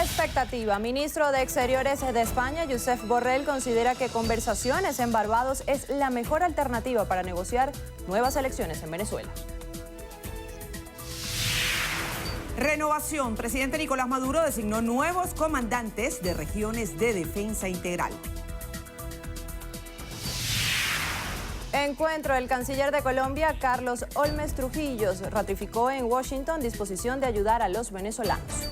Expectativa. Ministro de Exteriores de España, Josep Borrell, considera que conversaciones en Barbados es la mejor alternativa para negociar nuevas elecciones en Venezuela. Renovación. Presidente Nicolás Maduro designó nuevos comandantes de regiones de defensa integral. Encuentro. El canciller de Colombia, Carlos Holmes Trujillo, ratificó en Washington disposición de ayudar a los venezolanos.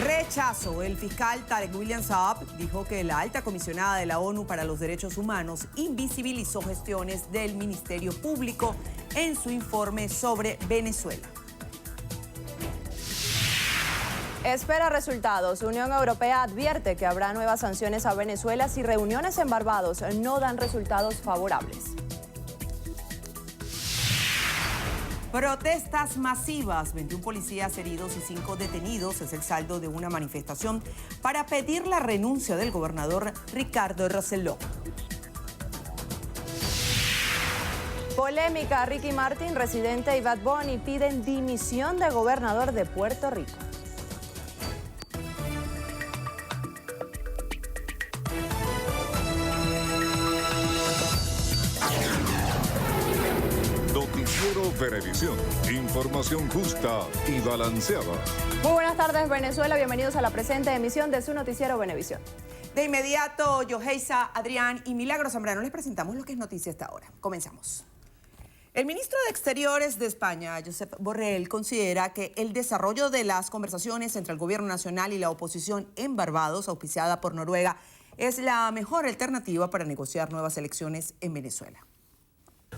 Rechazo. El fiscal Tarek William Saab dijo que la alta comisionada de la ONU para los Derechos Humanos invisibilizó gestiones del Ministerio Público en su informe sobre Venezuela. Espera resultados. Unión Europea advierte que habrá nuevas sanciones a Venezuela si reuniones en Barbados no dan resultados favorables. Protestas masivas, 21 policías heridos y 5 detenidos es el saldo de una manifestación para pedir la renuncia del gobernador Ricardo Rossello. Polémica. Ricky Martin, Residente y Bad Bunny piden dimisión de gobernador de Puerto Rico. Noticiero Venevisión. Información justa y balanceada. Muy buenas tardes, Venezuela. Bienvenidos a la presente emisión de su noticiero Venevisión. De inmediato, Yoheisa, Adrián y Milagros Zambrano les presentamos lo que es noticia hasta ahora. Comenzamos. El ministro de Exteriores de España, Josep Borrell, considera que el desarrollo de las conversaciones entre el gobierno nacional y la oposición en Barbados, auspiciada por Noruega, es la mejor alternativa para negociar nuevas elecciones en Venezuela.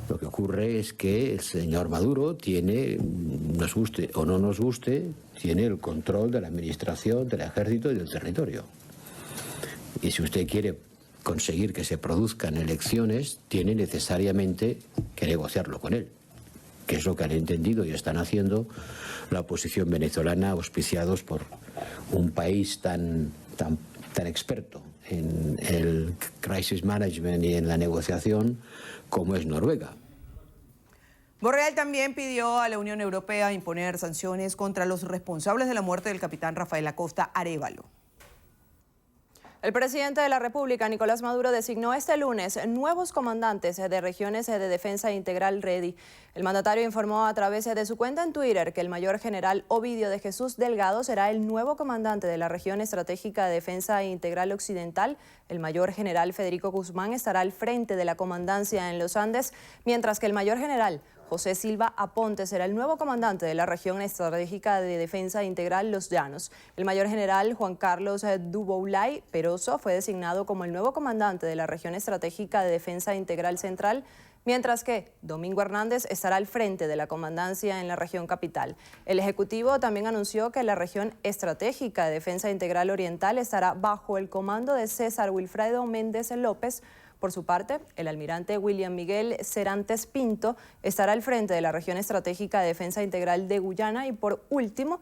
Lo que ocurre es que el señor Maduro tiene, nos guste o no nos guste, tiene el control de la administración, del ejército y del territorio. Y si usted quiere conseguir que se produzcan elecciones, tiene necesariamente que negociarlo con él, que es lo que han entendido y están haciendo la oposición venezolana, auspiciados por un país tan experto en el crisis management y en la negociación como es Noruega. Borrell también pidió a la Unión Europea imponer sanciones contra los responsables de la muerte del capitán Rafael Acosta Arévalo. El presidente de la República, Nicolás Maduro, designó este lunes nuevos comandantes de regiones de defensa integral REDI. El mandatario informó a través de su cuenta en Twitter que el mayor general Ovidio de Jesús Delgado será el nuevo comandante de la región estratégica de defensa integral occidental. El mayor general Federico Guzmán estará al frente de la comandancia en los Andes, mientras que el mayor general José Silva Aponte será el nuevo comandante de la región estratégica de defensa integral Los Llanos. El mayor general Juan Carlos Duboulay Peroso fue designado como el nuevo comandante de la región estratégica de defensa integral central, mientras que Domingo Hernández estará al frente de la comandancia en la región capital. El Ejecutivo también anunció que la región estratégica de defensa integral oriental estará bajo el comando de César Wilfredo Méndez López. Por su parte, el almirante William Miguel Serantes Pinto estará al frente de la región estratégica de defensa integral de Guyana y, por último,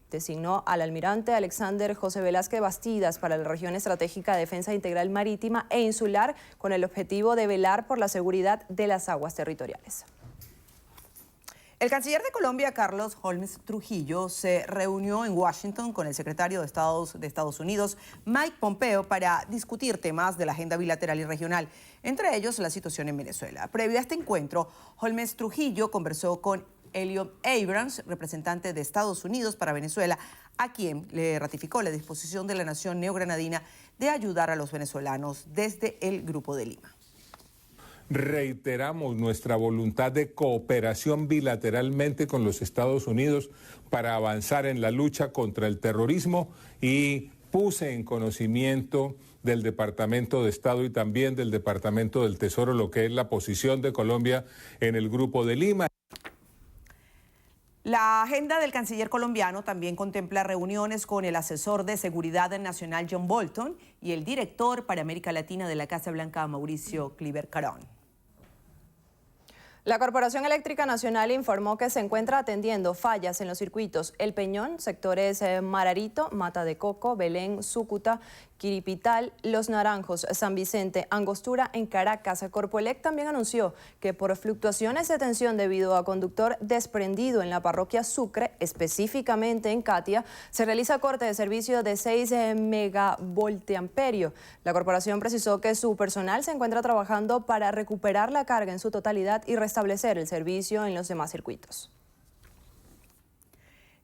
designó al almirante Alexander José Velázquez Bastidas para la región estratégica de defensa integral marítima e insular con el objetivo de velar por la seguridad de las aguas territoriales. El canciller de Colombia, Carlos Holmes Trujillo, se reunió en Washington con el secretario de Estados Unidos, Mike Pompeo, para discutir temas de la agenda bilateral y regional, entre ellos la situación en Venezuela. Previo a este encuentro, Holmes Trujillo conversó con Elliot Abrams, representante de Estados Unidos para Venezuela, a quien le ratificó la disposición de la nación neogranadina de ayudar a los venezolanos desde el Grupo de Lima. Reiteramos nuestra voluntad de cooperación bilateralmente con los Estados Unidos para avanzar en la lucha contra el terrorismo y puse en conocimiento del Departamento de Estado y también del Departamento del Tesoro lo que es la posición de Colombia en el Grupo de Lima. La agenda del canciller colombiano también contempla reuniones con el asesor de Seguridad Nacional John Bolton y el director para América Latina de la Casa Blanca, Mauricio Cliver Carón. La Corporación Eléctrica Nacional informó que se encuentra atendiendo fallas en los circuitos El Peñón, sectores Mararito, Mata de Coco, Belén, Cúcuta Quiripital, Los Naranjos, San Vicente, Angostura en Caracas. Corpoelec también anunció que por fluctuaciones de tensión debido a conductor desprendido en la parroquia Sucre, específicamente en Catia, se realiza corte de servicio de 6 megavoltiamperios. La corporación precisó que su personal se encuentra trabajando para recuperar la carga en su totalidad y restablecer el servicio en los demás circuitos.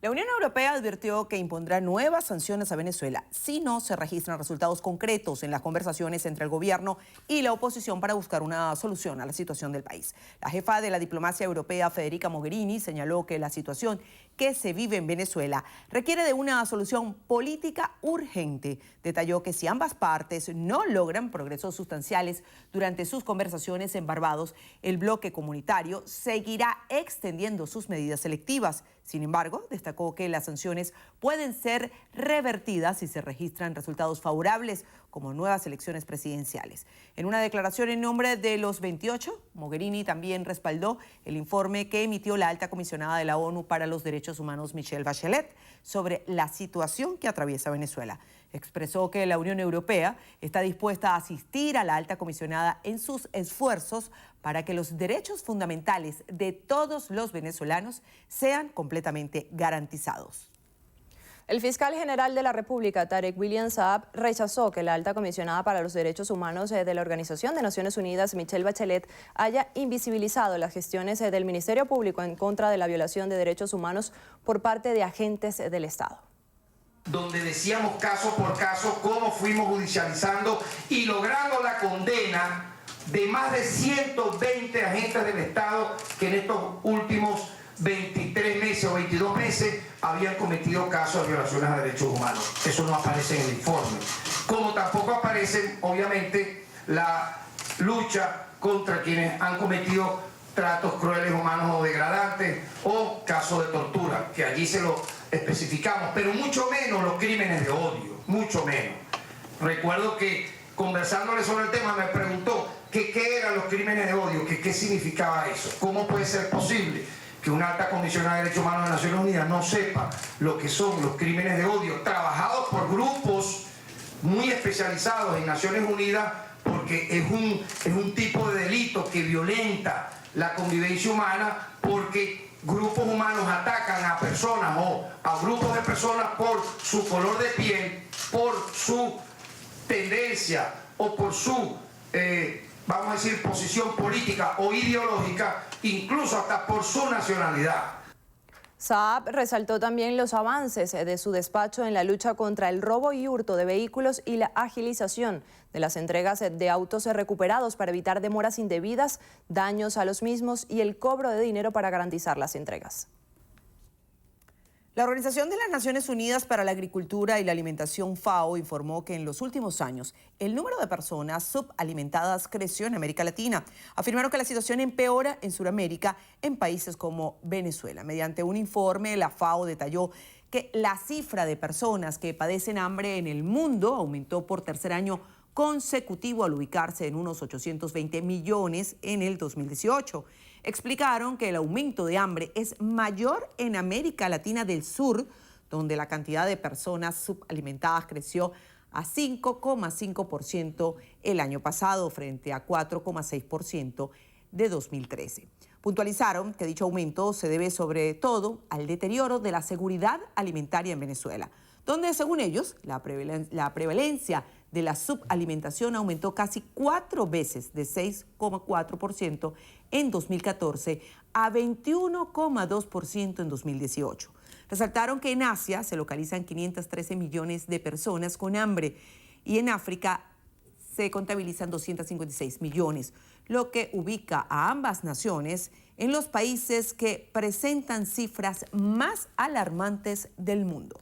La Unión Europea advirtió que impondrá nuevas sanciones a Venezuela si no se registran resultados concretos en las conversaciones entre el gobierno y la oposición para buscar una solución a la situación del país. La jefa de la diplomacia europea, Federica Mogherini, señaló que la situación que se vive en Venezuela requiere de una solución política urgente. Detalló que si ambas partes no logran progresos sustanciales durante sus conversaciones en Barbados, el bloque comunitario seguirá extendiendo sus medidas selectivas. Sin embargo, destacó que las sanciones pueden ser revertidas si se registran resultados favorables, como nuevas elecciones presidenciales. En una declaración en nombre de los 28, Mogherini también respaldó el informe que emitió la alta comisionada de la ONU para los Derechos Humanos, Michelle Bachelet, sobre la situación que atraviesa Venezuela. Expresó que la Unión Europea está dispuesta a asistir a la alta comisionada en sus esfuerzos para que los derechos fundamentales de todos los venezolanos sean completamente garantizados. El fiscal general de la República, Tarek William Saab, rechazó que la alta comisionada para los derechos humanos de la Organización de Naciones Unidas, Michelle Bachelet, haya invisibilizado las gestiones del Ministerio Público en contra de la violación de derechos humanos por parte de agentes del Estado. Donde decíamos caso por caso cómo fuimos judicializando y logrando la condena de más de 120 agentes del Estado que en estos últimos 23 meses o 22 meses habían cometido casos de violaciones a derechos humanos. Eso no aparece en el informe. Como tampoco aparece, obviamente, la lucha contra quienes han cometido tratos crueles, humanos o degradantes o casos de tortura, que allí se lo especificamos, pero mucho menos los crímenes de odio, mucho menos. Recuerdo que conversándole sobre el tema me preguntó qué eran los crímenes de odio, qué significaba eso, cómo puede ser posible que una alta comisionada de derechos humanos de Naciones Unidas no sepa lo que son los crímenes de odio trabajados por grupos muy especializados en Naciones Unidas, porque es un tipo de delito que violenta la convivencia humana, porque grupos humanos atacan a personas o a grupos de personas por su color de piel, por su tendencia o por su, vamos a decir, posición política o ideológica, incluso hasta por su nacionalidad. Saab resaltó también los avances de su despacho en la lucha contra el robo y hurto de vehículos y la agilización de las entregas de autos recuperados para evitar demoras indebidas, daños a los mismos y el cobro de dinero para garantizar las entregas. La Organización de las Naciones Unidas para la Agricultura y la Alimentación, FAO, informó que en los últimos años el número de personas subalimentadas creció en América Latina. Afirmaron que la situación empeora en Sudamérica, en países como Venezuela. Mediante un informe, la FAO detalló que la cifra de personas que padecen hambre en el mundo aumentó por tercer año consecutivo al ubicarse en unos 820 millones en el 2018. Explicaron que el aumento de hambre es mayor en América Latina del Sur, donde la cantidad de personas subalimentadas creció a 5,5% el año pasado frente a 4,6% de 2013. Puntualizaron que dicho aumento se debe sobre todo al deterioro de la seguridad alimentaria en Venezuela, donde según ellos la prevalencia de la subalimentación aumentó casi 4 veces, de 6,4% en 2014 a 21,2% en 2018. Resaltaron que en Asia se localizan 513 millones de personas con hambre y en África se contabilizan 256 millones, lo que ubica a ambas naciones en los países que presentan cifras más alarmantes del mundo.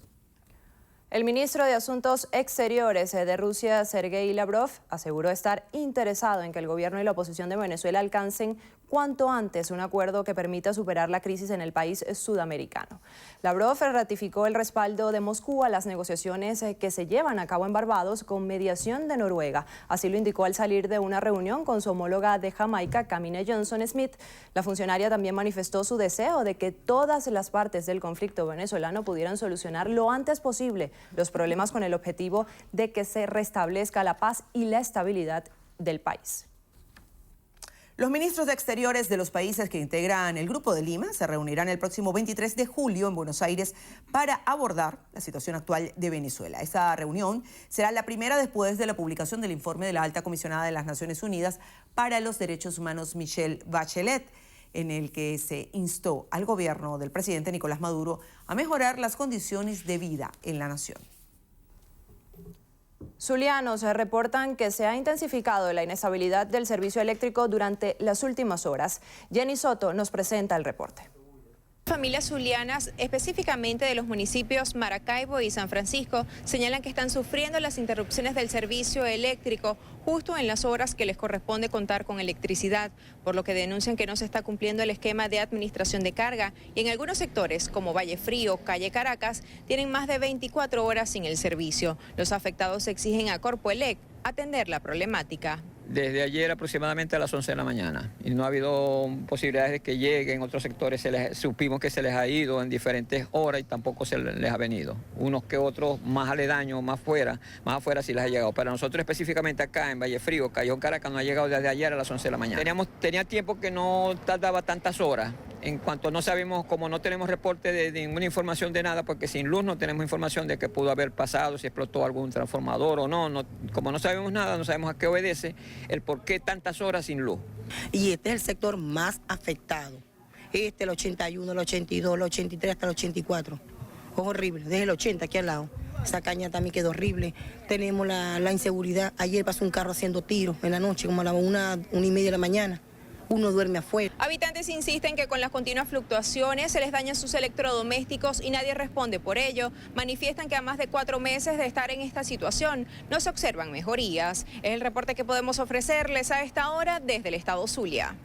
El ministro de Asuntos Exteriores de Rusia, Sergei Lavrov, aseguró estar interesado en que el gobierno y la oposición de Venezuela alcancen cuanto antes un acuerdo que permita superar la crisis en el país sudamericano. Lavrov ratificó el respaldo de Moscú a las negociaciones que se llevan a cabo en Barbados con mediación de Noruega. Así lo indicó al salir de una reunión con su homóloga de Jamaica, Camille Johnson Smith. La funcionaria también manifestó su deseo de que todas las partes del conflicto venezolano pudieran solucionar lo antes posible los problemas con el objetivo de que se restablezca la paz y la estabilidad del país. Los ministros de Exteriores de los países que integran el Grupo de Lima se reunirán el próximo 23 de julio en Buenos Aires para abordar la situación actual de Venezuela. Esta reunión será la primera después de la publicación del informe de la Alta Comisionada de las Naciones Unidas para los Derechos Humanos, Michelle Bachelet, en el que se instó al gobierno del presidente Nicolás Maduro a mejorar las condiciones de vida en la nación. Zulianos reportan que se ha intensificado la inestabilidad del servicio eléctrico durante las últimas horas. Jenny Soto nos presenta el reporte. Familias zulianas, específicamente de los municipios Maracaibo y San Francisco, señalan que están sufriendo las interrupciones del servicio eléctrico justo en las horas que les corresponde contar con electricidad, por lo que denuncian que no se está cumpliendo el esquema de administración de carga y en algunos sectores, como Valle Frío, Calle Caracas, tienen más de 24 horas sin el servicio. Los afectados exigen a Corpoelec atender la problemática. Desde ayer aproximadamente a las 11 de la mañana y no ha habido posibilidades de que lleguen. Otros sectores supimos que se les ha ido en diferentes horas y tampoco se les ha venido. Unos que otros más aledaños, más afuera sí les ha llegado. Para nosotros específicamente acá en Valle Frío, Callejón Caracas, no ha llegado desde ayer a las 11 de la mañana. Tenía tiempo que no tardaba tantas horas. En cuanto no sabemos, como no tenemos reporte de ninguna información de nada, porque sin luz no tenemos información de qué pudo haber pasado, si explotó algún transformador o no. Como no sabemos nada, no sabemos a qué obedece el por qué tantas horas sin luz. Y este es el sector más afectado. El 81, el 82, el 83 hasta el 84. Es horrible, desde el 80 aquí al lado. Esa caña también quedó horrible. Tenemos la inseguridad. Ayer pasó un carro haciendo tiros en la noche, como a las 1:30 de la mañana. Uno duerme afuera. Habitantes insisten que con las continuas fluctuaciones se les dañan sus electrodomésticos y nadie responde por ello. Manifiestan que a más de 4 meses de estar en esta situación no se observan mejorías. Es el reporte que podemos ofrecerles a esta hora desde el estado Zulia.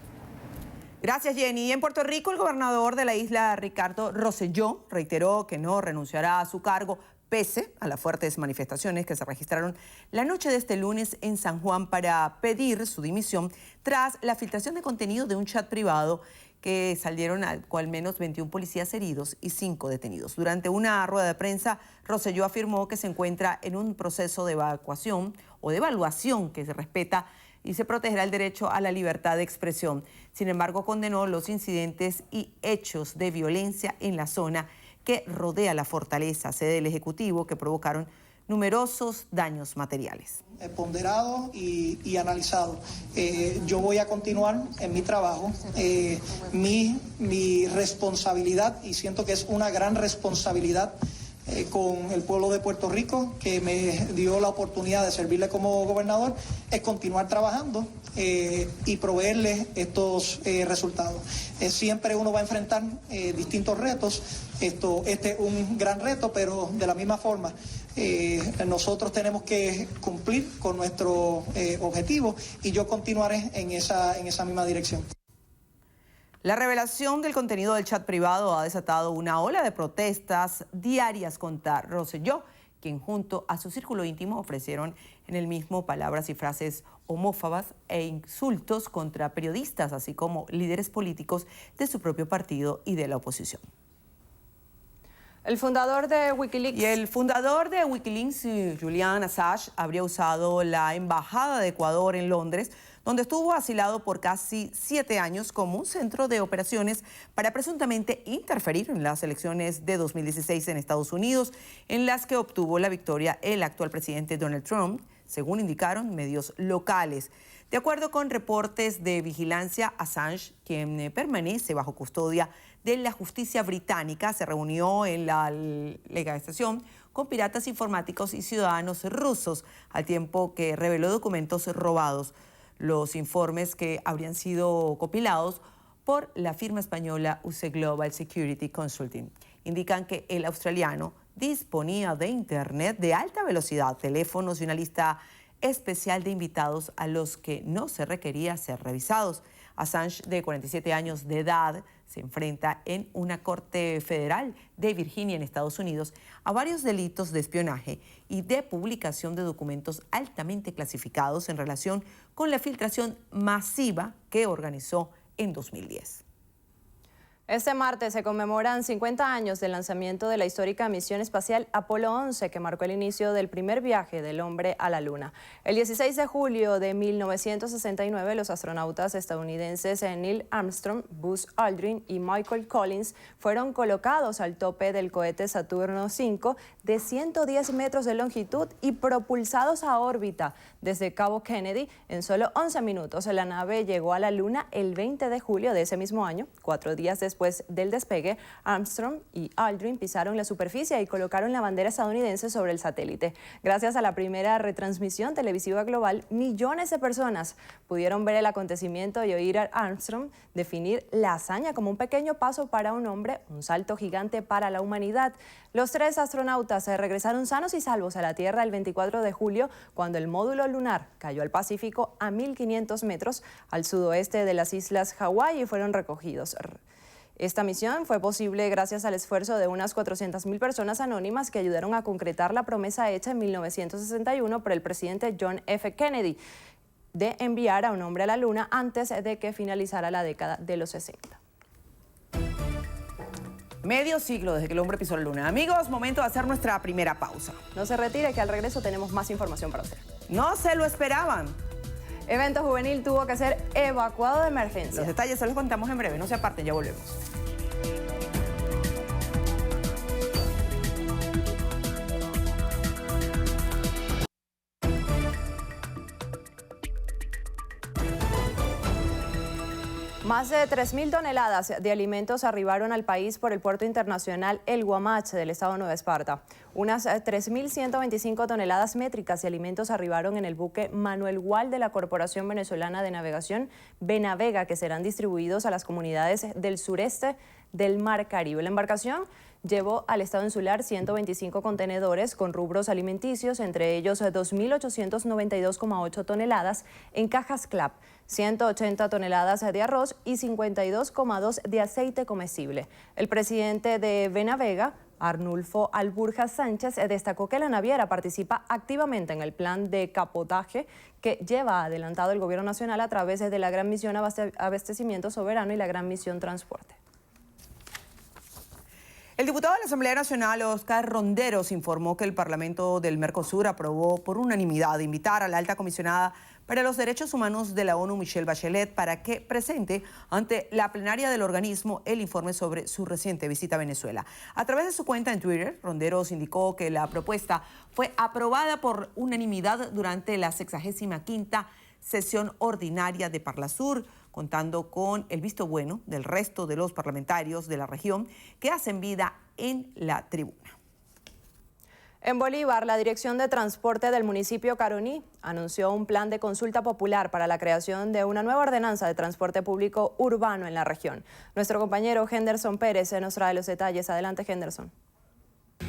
Gracias, Jenny. En Puerto Rico, el gobernador de la isla, Ricardo Rosselló, reiteró que no renunciará a su cargo pese a las fuertes manifestaciones que se registraron la noche de este lunes en San Juan para pedir su dimisión tras la filtración de contenido de un chat privado que salieron al menos 21 policías heridos y 5 detenidos. Durante una rueda de prensa, Rosselló afirmó que se encuentra en un proceso de evaluación que se respeta y se protegerá el derecho a la libertad de expresión. Sin embargo, condenó los incidentes y hechos de violencia en la zona que rodea la fortaleza, sede del Ejecutivo, que provocaron numerosos daños materiales. Ponderado y analizado. Yo voy a continuar en mi trabajo. Mi responsabilidad, y siento que es una gran responsabilidad con el pueblo de Puerto Rico, que me dio la oportunidad de servirle como gobernador, es continuar trabajando y proveerle estos resultados. Siempre uno va a enfrentar distintos retos. Este es un gran reto, pero de la misma forma nosotros tenemos que cumplir con nuestro objetivo y yo continuaré en esa misma dirección. La revelación del contenido del chat privado ha desatado una ola de protestas diarias contra Rosselló, quien junto a su círculo íntimo ofrecieron en el mismo palabras y frases homófobas e insultos contra periodistas, así como líderes políticos de su propio partido y de la oposición. El fundador de Wikileaks. Y el fundador de Wikileaks, Julian Assange, habría usado la Embajada de Ecuador en Londres, donde estuvo asilado por casi 7 años como un centro de operaciones para presuntamente interferir en las elecciones de 2016 en Estados Unidos, en las que obtuvo la victoria el actual presidente Donald Trump, según indicaron medios locales. De acuerdo con reportes de vigilancia, Assange, quien permanece bajo custodia de la justicia británica, se reunió en la legalización con piratas informáticos y ciudadanos rusos, al tiempo que reveló documentos robados. Los informes, que habrían sido compilados por la firma española UC Global Security Consulting, indican que el australiano disponía de internet de alta velocidad, teléfonos y una lista especial de invitados a los que no se requería ser revisados. Assange, de 47 años de edad, se enfrenta en una corte federal de Virginia, en Estados Unidos, a varios delitos de espionaje y de publicación de documentos altamente clasificados en relación con la filtración masiva que organizó en 2010. Este martes se conmemoran 50 años del lanzamiento de la histórica misión espacial Apolo 11, que marcó el inicio del primer viaje del hombre a la Luna. El 16 de julio de 1969, los astronautas estadounidenses Neil Armstrong, Buzz Aldrin y Michael Collins fueron colocados al tope del cohete Saturno V de 110 metros de longitud y propulsados a órbita desde Cabo Kennedy. En solo 11 minutos, la nave llegó a la Luna el 20 de julio de ese mismo año, 4 días después del despegue. Armstrong y Aldrin pisaron la superficie y colocaron la bandera estadounidense sobre el satélite. Gracias a la primera retransmisión televisiva global, millones de personas pudieron ver el acontecimiento y oír a Armstrong definir la hazaña como un pequeño paso para un hombre, un salto gigante para la humanidad. Los 3 astronautas se regresaron sanos y salvos a la Tierra el 24 de julio, cuando el módulo lunar cayó al Pacífico a 1.500 metros al sudoeste de las islas Hawái y fueron recogidos. Esta misión fue posible gracias al esfuerzo de unas 400.000 personas anónimas que ayudaron a concretar la promesa hecha en 1961 por el presidente John F. Kennedy de enviar a un hombre a la Luna antes de que finalizara la década de los 60. Medio siglo desde que el hombre pisó la Luna. Amigos, momento de hacer nuestra primera pausa. No se retire, que al regreso tenemos más información para usted. No se lo esperaban. Evento juvenil tuvo que ser evacuado de emergencia. Los detalles se los contamos en breve. No se aparten, ya volvemos. Más de 3.000 toneladas de alimentos arribaron al país por el puerto internacional El Guamache del estado de Nueva Esparta. Unas 3.125 toneladas métricas de alimentos arribaron en el buque Manuel Gual de la Corporación Venezolana de Navegación, Benavega, que serán distribuidos a las comunidades del sureste del Mar Caribe. La embarcación llevó al estado insular 125 contenedores con rubros alimenticios, entre ellos 2.892,8 toneladas en cajas CLAP, 180 toneladas de arroz y 52,2 de aceite comestible. El presidente de Benavega, Arnulfo Alburja Sánchez, destacó que la naviera participa activamente en el plan de cabotaje que lleva adelantado el gobierno nacional a través de la Gran Misión Abastecimiento Soberano y la Gran Misión Transporte. El diputado de la Asamblea Nacional, Oscar Ronderos, informó que el Parlamento del Mercosur aprobó por unanimidad invitar a la alta comisionada para los Derechos Humanos de la ONU, Michelle Bachelet, para que presente ante la plenaria del organismo el informe sobre su reciente visita a Venezuela. A través de su cuenta en Twitter, Ronderos indicó que la propuesta fue aprobada por unanimidad durante la 65ª sesión ordinaria de Parlasur, contando con el visto bueno del resto de los parlamentarios de la región que hacen vida en la tribuna. En Bolívar, la Dirección de Transporte del municipio Caroní anunció un plan de consulta popular para la creación de una nueva ordenanza de transporte público urbano en la región. Nuestro compañero Henderson Pérez nos trae los detalles. Adelante, Henderson.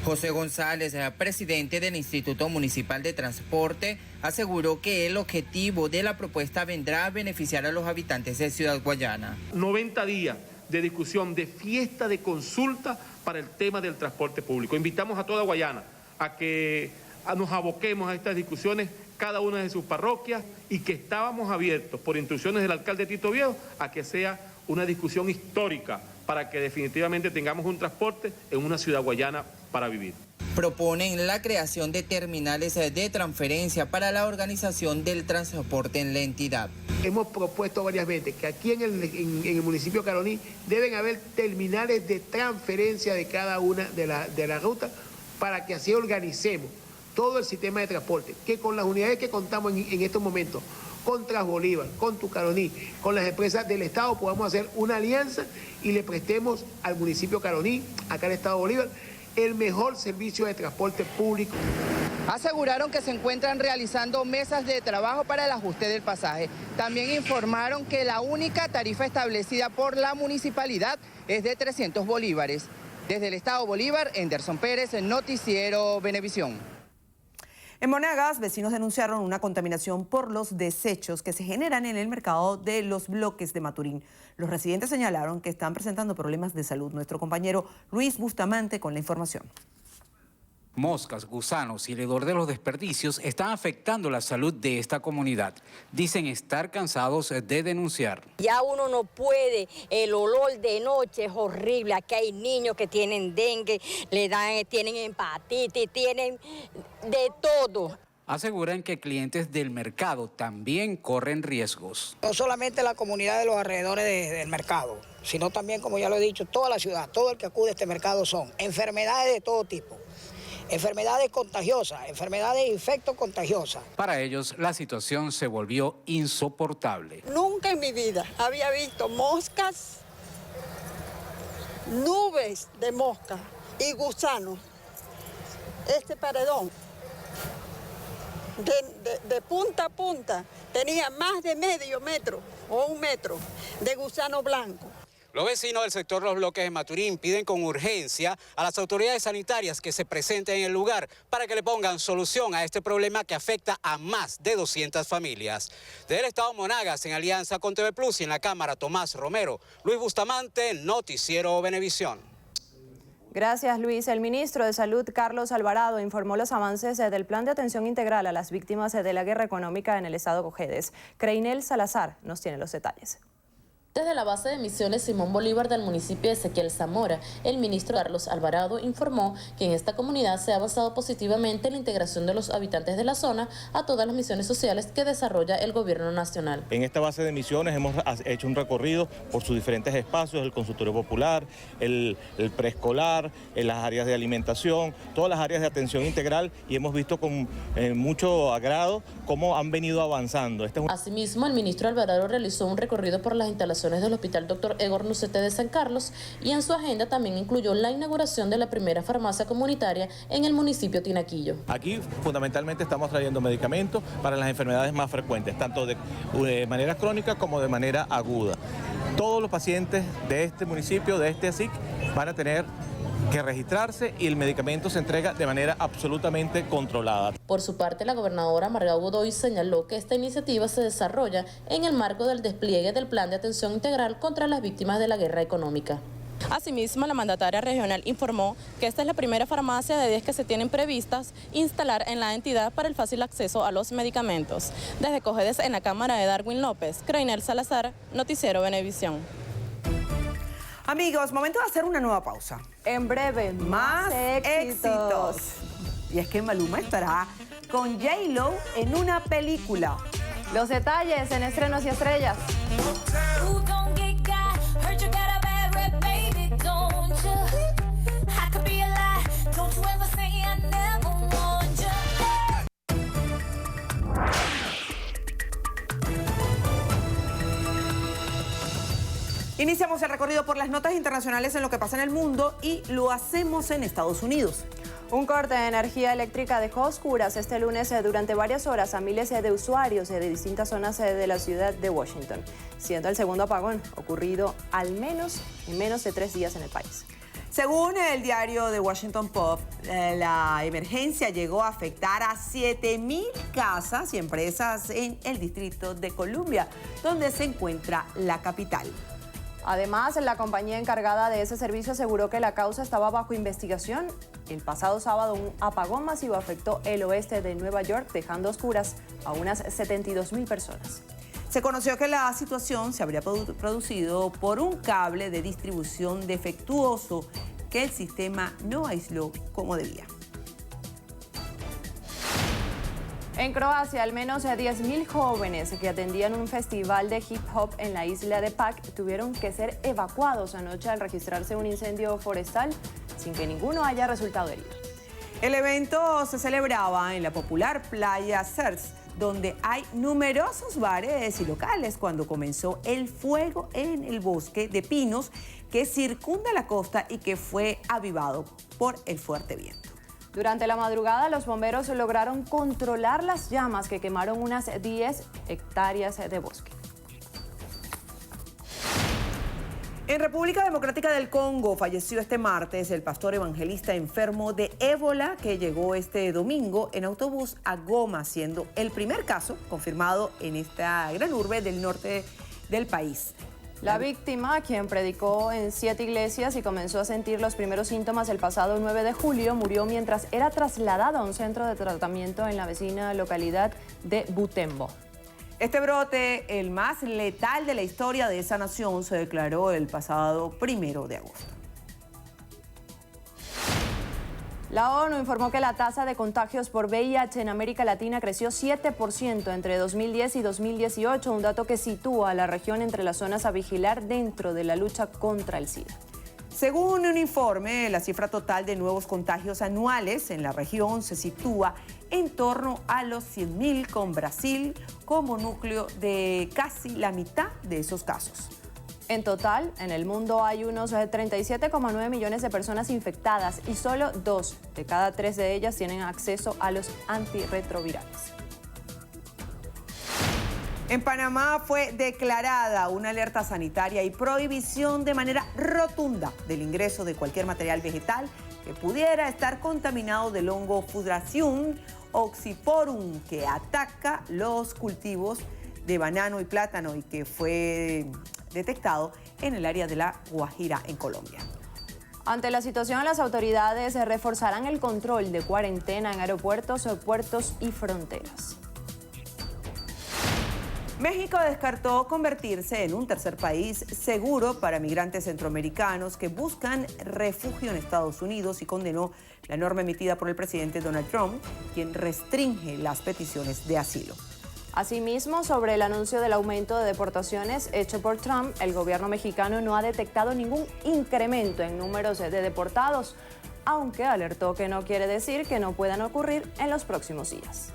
José González, presidente del Instituto Municipal de Transporte, aseguró que el objetivo de la propuesta vendrá a beneficiar a los habitantes de Ciudad Guayana. 90 días de discusión, de fiesta, de consulta para el tema del transporte público. Invitamos a toda Guayana a que nos aboquemos a estas discusiones, cada una de sus parroquias, y que estábamos abiertos, por instrucciones del alcalde Tito Viejo, a que sea una discusión histórica para que definitivamente tengamos un transporte en una ciudad guayana para vivir. Proponen la creación de terminales de transferencia para la organización del transporte en la entidad. Hemos propuesto varias veces que aquí en el municipio de Caroní deben haber terminales de transferencia de cada una de las rutas para que así organicemos todo el sistema de transporte, que con las unidades que contamos en estos momentos, con Transbolívar, con Tucaroní, con las empresas del Estado, podamos hacer una alianza y le prestemos al municipio Caroní, acá al Estado de Bolívar, el mejor servicio de transporte público. Aseguraron que se encuentran realizando mesas de trabajo para el ajuste del pasaje. También informaron que la única tarifa establecida por la municipalidad es de 300 bolívares. Desde el Estado Bolívar, Henderson Pérez, Noticiero Venevisión. En Monagas, vecinos denunciaron una contaminación por los desechos que se generan en el mercado de los bloques de Maturín. Los residentes señalaron que están presentando problemas de salud. Nuestro compañero Luis Bustamante con la información. Moscas, gusanos y el hedor de los desperdicios están afectando la salud de esta comunidad. Dicen estar cansados de denunciar. Ya uno no puede, el olor de noche es horrible. Aquí hay niños que tienen dengue, tienen hepatitis, tienen de todo. Aseguran que clientes del mercado también corren riesgos. No solamente la comunidad de los alrededores del mercado, sino también, como ya lo he dicho, toda la ciudad, todo el que acude a este mercado son enfermedades de todo tipo. Enfermedades contagiosas, enfermedades infectocontagiosas. Para ellos, la situación se volvió insoportable. Nunca en mi vida había visto moscas, nubes de moscas y gusanos. Este paredón, de punta a punta, tenía más de medio metro o 1 metro de gusano blanco. Los vecinos del sector Los Bloques de Maturín piden con urgencia a las autoridades sanitarias que se presenten en el lugar para que le pongan solución a este problema que afecta a más de 200 familias. Desde el estado Monagas, en alianza con TV Plus y en la Cámara Tomás Romero, Luis Bustamante, Noticiero Venevisión. Gracias, Luis. El ministro de Salud, Carlos Alvarado, informó los avances del Plan de Atención Integral a las Víctimas de la Guerra Económica en el estado Cojedes. Creinel Salazar nos tiene los detalles. Desde la base de misiones Simón Bolívar del municipio de Ezequiel Zamora, el ministro Carlos Alvarado informó que en esta comunidad se ha avanzado positivamente en la integración de los habitantes de la zona a todas las misiones sociales que desarrolla el gobierno nacional. En esta base de misiones hemos hecho un recorrido por sus diferentes espacios, el consultorio popular, el preescolar, las áreas de alimentación, todas las áreas de atención integral, y hemos visto con mucho agrado cómo han venido avanzando. Asimismo, el ministro Alvarado realizó un recorrido por las instalaciones del Hospital Dr. Egor Nucete de San Carlos y en su agenda también incluyó la inauguración de la primera farmacia comunitaria en el municipio Tinaquillo. Aquí fundamentalmente estamos trayendo medicamentos para las enfermedades más frecuentes, tanto de manera crónica como de manera aguda. Todos los pacientes de este municipio, de este ASIC, van a tener que registrarse y el medicamento se entrega de manera absolutamente controlada. Por su parte, la gobernadora Margarita Godoy señaló que esta iniciativa se desarrolla en el marco del despliegue del Plan de Atención Integral contra las Víctimas de la Guerra Económica. Asimismo, la mandataria regional informó que esta es la primera farmacia de 10 que se tienen previstas instalar en la entidad para el fácil acceso a los medicamentos. Desde Cojedes, en la Cámara de Darwin López, Creinel Salazar, Noticiero Venevisión. Amigos, momento de hacer una nueva pausa. En breve, más éxitos. Y es que Maluma estará con J-Lo en una película. Los detalles en Estrenos y Estrellas. Iniciamos el recorrido por las notas internacionales en lo que pasa en el mundo y lo hacemos en Estados Unidos. Un corte de energía eléctrica dejó a oscuras este lunes durante varias horas a miles de usuarios de distintas zonas de la ciudad de Washington, siendo el segundo apagón ocurrido en menos de 3 días en el país. Según el diario The Washington Post, la emergencia llegó a afectar a 7,000 casas y empresas en el Distrito de Columbia, donde se encuentra la capital. Además, la compañía encargada de ese servicio aseguró que la causa estaba bajo investigación. El pasado sábado, un apagón masivo afectó el oeste de Nueva York, dejando a oscuras a unas 72,000 personas. Se conoció que la situación se habría producido por un cable de distribución defectuoso que el sistema no aisló como debía. En Croacia, al menos 10,000 jóvenes que atendían un festival de hip hop en la isla de Pag tuvieron que ser evacuados anoche al registrarse un incendio forestal sin que ninguno haya resultado herido. El evento se celebraba en la popular playa Sers, donde hay numerosos bares y locales cuando comenzó el fuego en el bosque de pinos que circunda la costa y que fue avivado por el fuerte viento. Durante la madrugada, los bomberos lograron controlar las llamas que quemaron unas 10 hectáreas de bosque. En República Democrática del Congo falleció este martes el pastor evangelista enfermo de ébola que llegó este domingo en autobús a Goma, siendo el primer caso confirmado en esta gran urbe del norte del país. La víctima, quien predicó en 7 iglesias y comenzó a sentir los primeros síntomas el pasado 9 de julio, murió mientras era trasladado a un centro de tratamiento en la vecina localidad de Butembo. Este brote, el más letal de la historia de esa nación, se declaró el pasado 1 de agosto. La ONU informó que la tasa de contagios por VIH en América Latina creció 7% entre 2010 y 2018, un dato que sitúa a la región entre las zonas a vigilar dentro de la lucha contra el SIDA. Según un informe, la cifra total de nuevos contagios anuales en la región se sitúa en torno a los 100.000, con Brasil como núcleo de casi la mitad de esos casos. En total, en el mundo hay unos 37,9 millones de personas infectadas y solo 2 de cada 3 de ellas tienen acceso a los antirretrovirales. En Panamá fue declarada una alerta sanitaria y prohibición de manera rotunda del ingreso de cualquier material vegetal que pudiera estar contaminado del hongo Fusarium oxyporum, que ataca los cultivos de banano y plátano y que fue detectado en el área de La Guajira, en Colombia. Ante la situación, las autoridades reforzarán el control de cuarentena en aeropuertos, puertos y fronteras. México descartó convertirse en un tercer país seguro para migrantes centroamericanos que buscan refugio en Estados Unidos y condenó la norma emitida por el presidente Donald Trump, quien restringe las peticiones de asilo. Asimismo, sobre el anuncio del aumento de deportaciones hecho por Trump, el gobierno mexicano no ha detectado ningún incremento en números de deportados, aunque alertó que no quiere decir que no puedan ocurrir en los próximos días.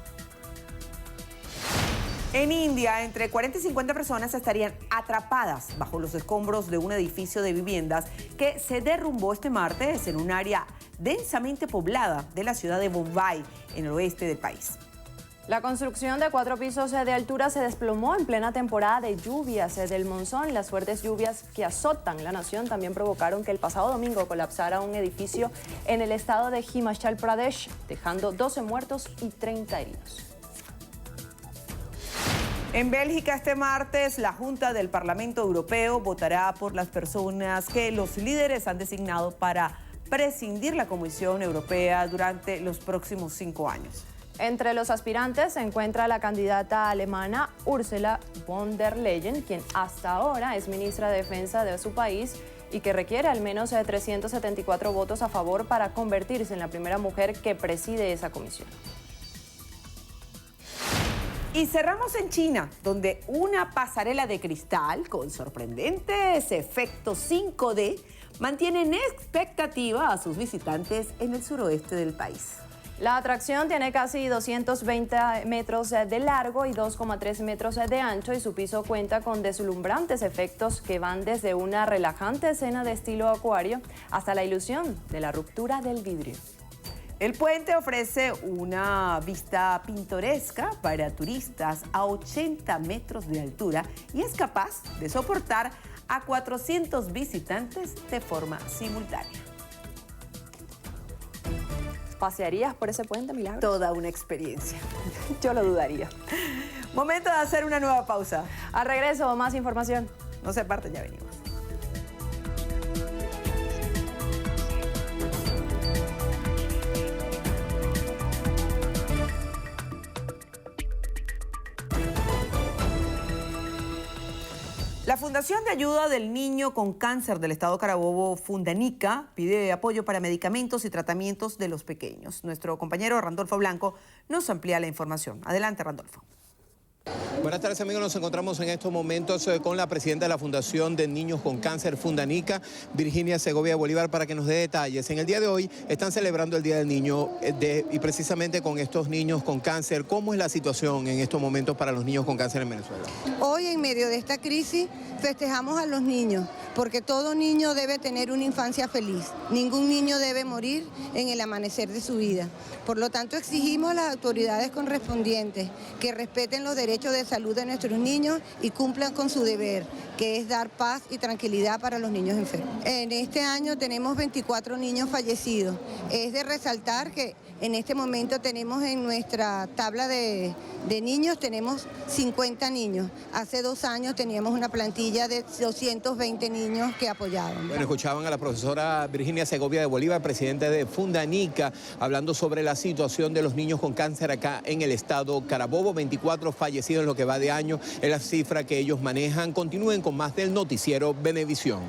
En India, entre 40 y 50 personas estarían atrapadas bajo los escombros de un edificio de viviendas que se derrumbó este martes en un área densamente poblada de la ciudad de Bombay, en el oeste del país. La construcción de 4 pisos de altura se desplomó en plena temporada de lluvias del monzón. Las fuertes lluvias que azotan la nación también provocaron que el pasado domingo colapsara un edificio en el estado de Himachal Pradesh, dejando 12 muertos y 30 heridos. En Bélgica, este martes, la Junta del Parlamento Europeo votará por las personas que los líderes han designado para presidir la Comisión Europea durante los próximos 5 años. Entre los aspirantes se encuentra la candidata alemana Ursula von der Leyen, quien hasta ahora es ministra de Defensa de su país y que requiere al menos 374 votos a favor para convertirse en la primera mujer que preside esa comisión. Y cerramos en China, donde una pasarela de cristal con sorprendentes efectos 5D mantiene en expectativa a sus visitantes en el suroeste del país. La atracción tiene casi 220 metros de largo y 2,3 metros de ancho y su piso cuenta con deslumbrantes efectos que van desde una relajante escena de estilo acuario hasta la ilusión de la ruptura del vidrio. El puente ofrece una vista pintoresca para turistas a 80 metros de altura y es capaz de soportar a 400 visitantes de forma simultánea. ¿Pasearías por ese puente, Milagros? Toda una experiencia. Yo lo dudaría. Momento de hacer una nueva pausa. Al regreso, más información. No se aparten, ya venimos. La Fundación de Ayuda del Niño con Cáncer del Estado Carabobo, Fundanica, pide apoyo para medicamentos y tratamientos de los pequeños. Nuestro compañero Randolfo Blanco nos amplía la información. Adelante, Randolfo. Buenas tardes, amigos. Nos encontramos en estos momentos con la presidenta de la Fundación de Niños con Cáncer, Fundanica, Virginia Segovia Bolívar, para que nos dé detalles. En el día de hoy están celebrando el Día del Niño y precisamente con estos niños con cáncer. ¿Cómo es la situación en estos momentos para los niños con cáncer en Venezuela? Hoy, en medio de esta crisis, festejamos a los niños, porque todo niño debe tener una infancia feliz. Ningún niño debe morir en el amanecer de su vida. Por lo tanto, exigimos a las autoridades correspondientes que respeten los derechos derecho de salud de nuestros niños y cumplan con su deber, que es dar paz y tranquilidad para los niños enfermos. En este año tenemos 24 niños fallecidos. Es de resaltar que en este momento tenemos en nuestra tabla de niños, tenemos 50 niños. Hace 2 años teníamos una plantilla de 220 niños que apoyaban. Bueno, escuchaban a la profesora Virginia Segovia de Bolívar, presidenta de Fundanica, hablando sobre la situación de los niños con cáncer acá en el estado Carabobo. 24 fallecidos en lo que va de año, es la cifra que ellos manejan. Continúen con más del noticiero Venevisión.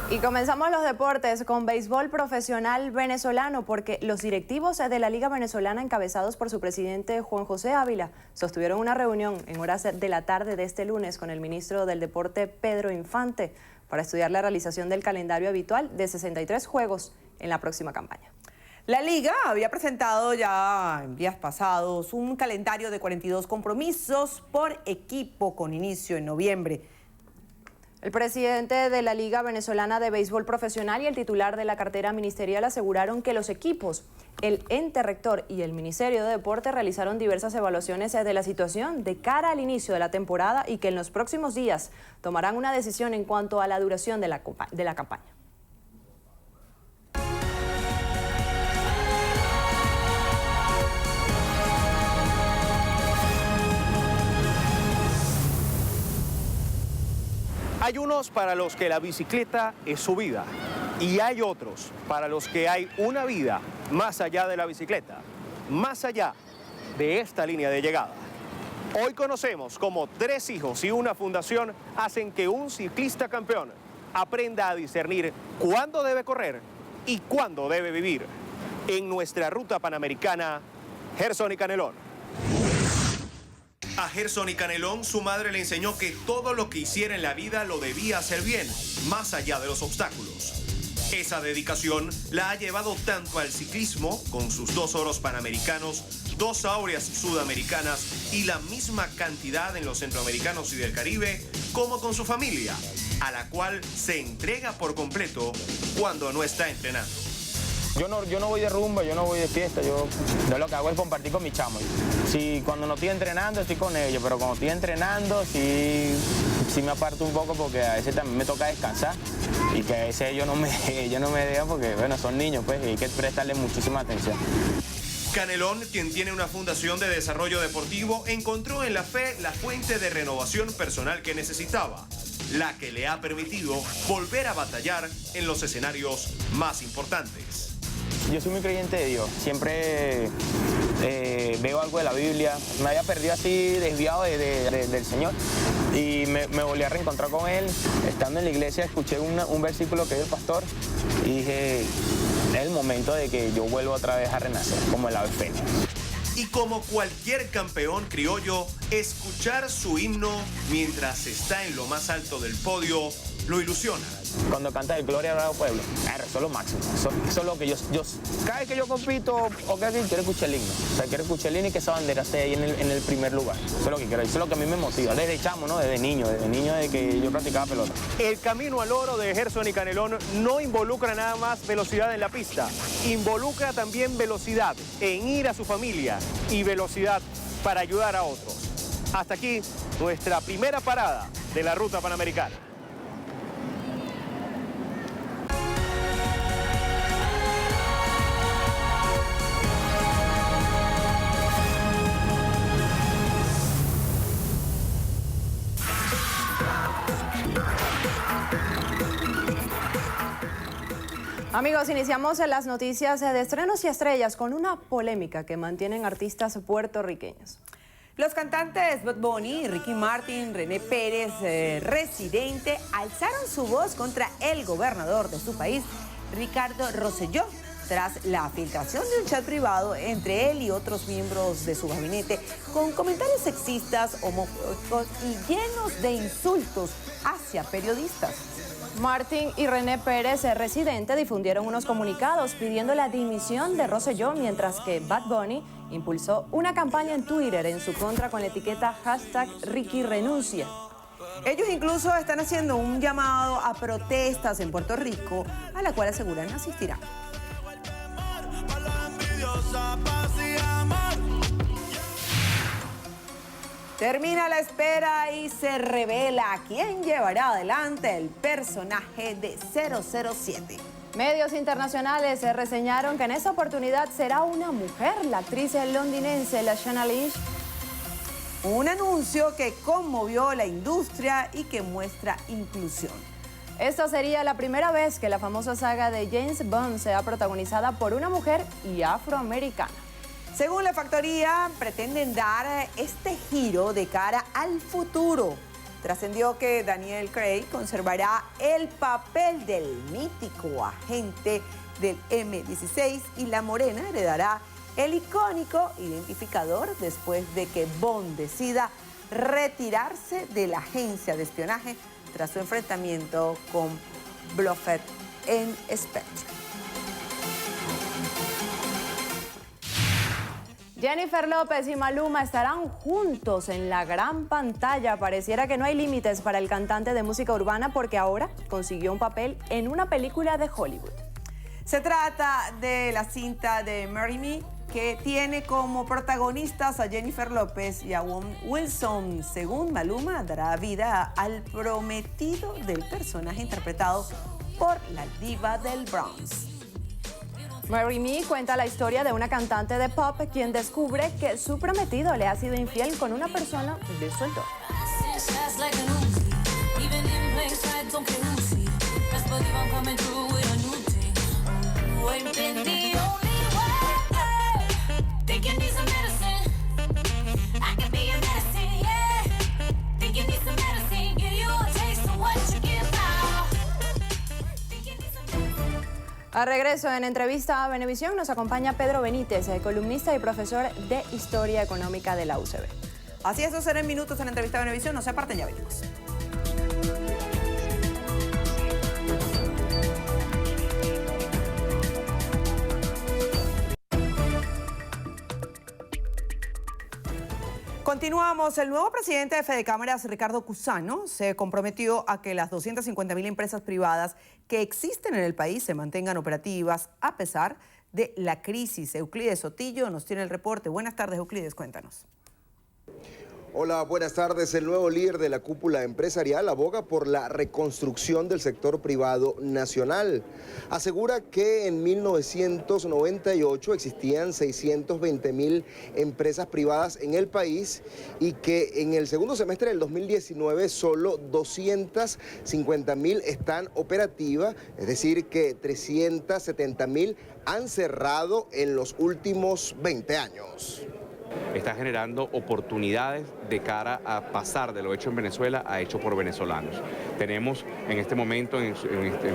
Y comenzamos los deportes con béisbol profesional venezolano, porque los directivos de la Liga Venezolana, encabezados por su presidente Juan José Ávila, sostuvieron una reunión en horas de la tarde de este lunes con el ministro del Deporte, Pedro Infante, para estudiar la realización del calendario habitual de 63 juegos en la próxima campaña. La Liga había presentado ya en días pasados un calendario de 42 compromisos por equipo con inicio en noviembre. El presidente de la Liga Venezolana de Béisbol Profesional y el titular de la cartera ministerial aseguraron que los equipos, el ente rector y el Ministerio de Deporte realizaron diversas evaluaciones de la situación de cara al inicio de la temporada y que en los próximos días tomarán una decisión en cuanto a la duración de la campaña. Hay unos para los que la bicicleta es su vida y hay otros para los que hay una vida más allá de la bicicleta, más allá de esta línea de llegada. Hoy conocemos cómo 3 hijos y una fundación hacen que un ciclista campeón aprenda a discernir cuándo debe correr y cuándo debe vivir. En nuestra ruta panamericana, Gerson y Canelón. A Gerson y Canelón, su madre le enseñó que todo lo que hiciera en la vida lo debía hacer bien, más allá de los obstáculos. Esa dedicación la ha llevado tanto al ciclismo, con sus 2 oros panamericanos, 2 áureas sudamericanas y la misma cantidad en los centroamericanos y del Caribe, como con su familia, a la cual se entrega por completo cuando no está entrenando. Yo no voy de rumba, yo no voy de fiesta, yo lo que hago es compartir con mis chamos. Si cuando no estoy entrenando estoy con ellos, pero cuando estoy entrenando sí me aparto un poco porque a veces también me toca descansar y que a veces ellos no me dejan porque bueno, son niños pues y hay que prestarles muchísima atención. Canelón, quien tiene una fundación de desarrollo deportivo, encontró en la fe la fuente de renovación personal que necesitaba, la que le ha permitido volver a batallar en los escenarios más importantes. Yo soy muy creyente de Dios, siempre veo algo de la Biblia, me había perdido así desviado del Señor y me volví a reencontrar con Él. Estando en la iglesia escuché un versículo que es el pastor y dije, es el momento de que yo vuelva otra vez a renacer, como el ave fénix. Y como cualquier campeón criollo, escuchar su himno mientras está en lo más alto del podio lo ilusiona. Cuando canta el Gloria al Pueblo, eso es lo máximo. Eso es lo que yo cada vez que yo compito o que quiero escuchar el himno. O sea, quiero escuchar el himno y que esa bandera esté ahí en el primer lugar. Eso es lo que quiero, eso es lo que a mí me motiva. Desde chamo, ¿no? Desde niño de que yo practicaba pelota. El camino al oro de Gerson y Canelón no involucra nada más velocidad en la pista. Involucra también velocidad en ir a su familia y velocidad para ayudar a otros. Hasta aquí nuestra primera parada de la ruta panamericana. Amigos, iniciamos las noticias de estrenos y estrellas con una polémica que mantienen artistas puertorriqueños. Los cantantes Bad Bunny, Ricky Martin, René Pérez, Residente, alzaron su voz contra el gobernador de su país, Ricardo Rosselló, tras la filtración de un chat privado entre él y otros miembros de su gabinete con comentarios sexistas, homofóbicos y llenos de insultos hacia periodistas. Martin y René Pérez, Residente, difundieron unos comunicados pidiendo la dimisión de Rosselló, mientras que Bad Bunny impulsó una campaña en Twitter en su contra con la etiqueta #RickyRenuncia. Ellos incluso están haciendo un llamado a protestas en Puerto Rico, a la cual aseguran asistirán. fuerza, paz y amor. Termina la espera y se revela quién llevará adelante el personaje de 007. Medios internacionales reseñaron que en esta oportunidad será una mujer, la actriz londinense Lashana Lynch. Un anuncio que conmovió la industria y que muestra inclusión. Esta sería la primera vez que la famosa saga de James Bond sea protagonizada por una mujer y afroamericana. Según la factoría, pretenden dar este giro de cara al futuro. Trascendió que Daniel Craig conservará el papel del mítico agente del M16 y la morena heredará el icónico identificador después de que Bond decida retirarse de la agencia de espionaje tras su enfrentamiento con Blofeld en Spectre. Jennifer López y Maluma estarán juntos en la gran pantalla. Pareciera que no hay límites para el cantante de música urbana porque ahora consiguió un papel en una película de Hollywood. Se trata de la cinta de Marry Me, que tiene como protagonistas a Jennifer López y a Owen Wilson. Según Maluma, dará vida al prometido del personaje interpretado por la diva del Bronx. Marry Me cuenta la historia de una cantante de pop quien descubre que su prometido le ha sido infiel con una persona de su entorno. A regreso en entrevista a Venevisión nos acompaña Pedro Benítez, columnista y profesor de Historia Económica de la UCB. Así es, eso será en minutos en entrevista a Venevisión. No se aparten, ya venimos. Continuamos. El nuevo presidente de Fedecámaras, Ricardo Cusano, se comprometió a que las 250.000 empresas privadas que existen en el país se mantengan operativas a pesar de la crisis. Euclides Sotillo nos tiene el reporte. Buenas tardes, Euclides, cuéntanos. Hola, buenas tardes. El nuevo líder de la cúpula empresarial aboga por la reconstrucción del sector privado nacional. Asegura que en 1998 existían 620.000 empresas privadas en el país y que en el segundo semestre del 2019 solo 250.000 están operativas, es decir que 370.000 han cerrado en los últimos 20 años. Está generando oportunidades de cara a pasar de lo hecho en Venezuela a hecho por venezolanos. Tenemos en este momento en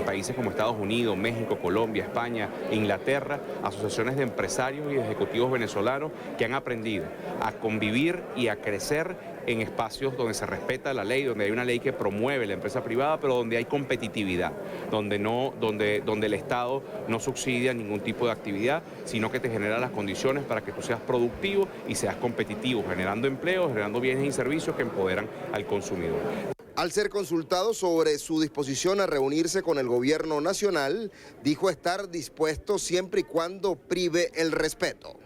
países como Estados Unidos, México, Colombia, España, Inglaterra, asociaciones de empresarios y ejecutivos venezolanos que han aprendido a convivir y a crecer en espacios donde se respeta la ley, donde hay una ley que promueve la empresa privada, pero donde hay competitividad, donde el Estado no subsidia ningún tipo de actividad, sino que te genera las condiciones para que tú seas productivo y seas competitivo, generando empleo, generando bienes y servicios que empoderan al consumidor. Al ser consultado sobre su disposición a reunirse con el gobierno nacional, dijo estar dispuesto siempre y cuando prive el respeto.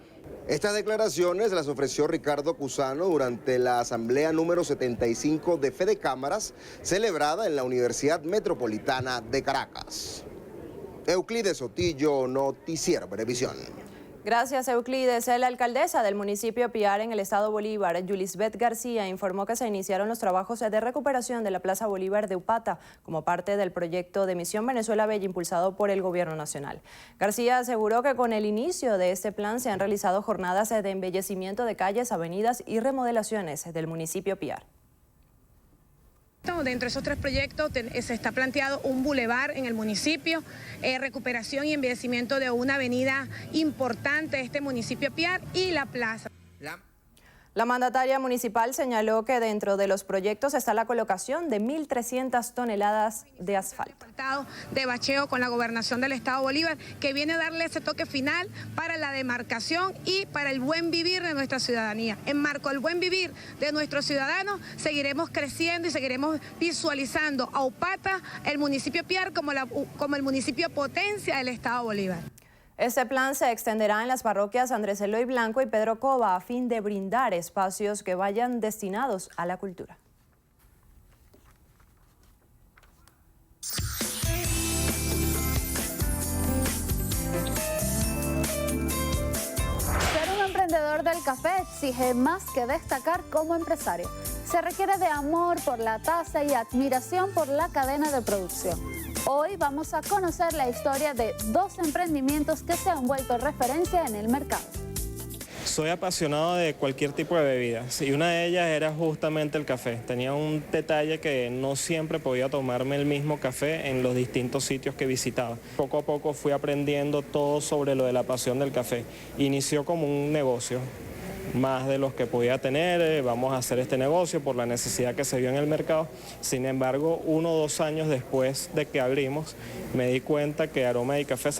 Estas declaraciones las ofreció Ricardo Cusano durante la asamblea número 75 de Fedecámaras, celebrada en la Universidad Metropolitana de Caracas. Euclides Sotillo, Noticiero Venevisión. Gracias, Euclides. La alcaldesa del municipio Piar en el estado Bolívar, Yulisbeth García, informó que se iniciaron los trabajos de recuperación de la Plaza Bolívar de Upata como parte del proyecto de Misión Venezuela Bella impulsado por el gobierno nacional. García aseguró que con el inicio de este plan se han realizado jornadas de embellecimiento de calles, avenidas y remodelaciones del municipio Piar. Dentro de esos tres proyectos se está planteado un bulevar en el municipio, recuperación y embellecimiento de una avenida importante de este municipio Piar y la plaza. La mandataria municipal señaló que dentro de los proyectos está la colocación de 1.300 toneladas de asfalto. De bacheo con la gobernación del estado Bolívar, que viene a darle ese toque final para la demarcación y para el buen vivir de nuestra ciudadanía. En marco del buen vivir de nuestros ciudadanos, seguiremos creciendo y seguiremos visualizando a Upata, el municipio Piar, como el municipio potencia del estado Bolívar. Este plan se extenderá en las parroquias Andrés Eloy Blanco y Pedro Cova a fin de brindar espacios que vayan destinados a la cultura. Ser un emprendedor del café exige más que destacar como empresario. Se requiere de amor por la taza y admiración por la cadena de producción. Hoy vamos a conocer la historia de dos emprendimientos que se han vuelto referencia en el mercado. Soy apasionado de cualquier tipo de bebidas y una de ellas era justamente el café. Tenía un detalle que no siempre podía tomarme el mismo café en los distintos sitios que visitaba. Poco a poco fui aprendiendo todo sobre lo de la pasión del café. Inició como un negocio, más de los que podía tener, vamos a hacer este negocio por la necesidad que se vio en el mercado. Sin embargo, 1 o 2 años después de que abrimos, me di cuenta que Aroma y Café